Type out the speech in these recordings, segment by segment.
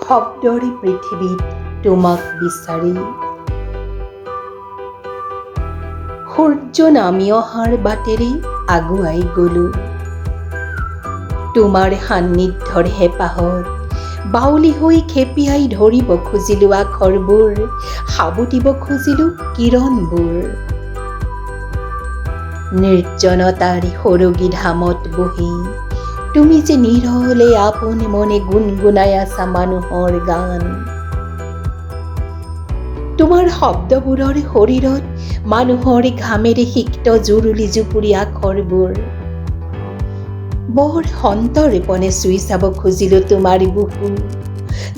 শব্দৰে পৃথিৱীত তোমাক বিচাৰি সূৰ্য নামি অহাৰ বাটেৰে আগুৱাই গলো। তোমাৰ সান্নিধ্যৰ হেঁপাহত বাউলি হৈ খেপিয়াই ধৰিব খুজিলো আখৰবোৰ, সাবটিব খুজিলো কিৰণবোৰ। নিৰ্জনতাৰ সৰগী ধামত বহি তুমি যে নিৰলে আপোন মনে গুণগুণাই আছা মানুহৰ গান। তোমাৰ শব্দবোৰৰ শৰীৰত মানুহৰ ঘামেৰে সিক্ত জুৰুলি জুপুৰি আখৰবোৰ। বৰ সন্তৰ্পণে চুই চাব খুজিলো তোমাৰ বুকু,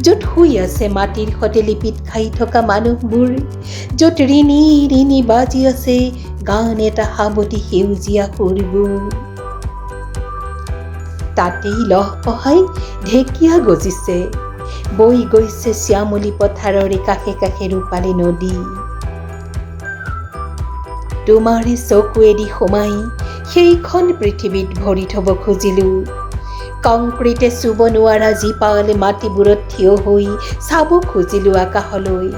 য'ত শুই আছে মাটিৰ সতে লিপিত খাই থকা মানুহবোৰ, য'ত ৰিণি ৰিণি বাজি আছে গান এটা সাৱটি সেউজীয়া সুৰবোৰ। তাতেই লহপহাই ঢেকীয়া গজিছে, বৈ গৈছে শ্যামলী পথাৰৰে কাষে কাষে ৰূপালী নদী। তোমাৰে চকুৱেদি সোমাই সেইখন পৃথিৱীত ভৰি থব খুজিলো, কংক্ৰিটে চুব নোৱাৰা জীপাল মাটিবোৰত থিয় হৈ চাব খুজিলো আকাশলৈ।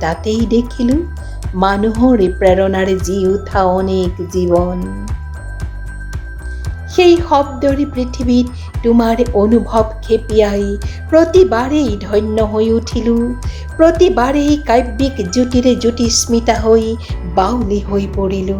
তাতেই দেখিলো মানুহৰে প্ৰেৰণাৰে জি উঠা অনেক জীৱন। সেই শব্দৰে পৃথিৱীত তোমাৰ অনুভৱ খেপিয়াই প্ৰতিবাৰেই ধন্য হৈ উঠিলো, প্ৰতিবাৰেই কাব্যিক জ্যোতিৰে জ্যোতিস্মিতা হৈ বাউলি হৈ পৰিলো।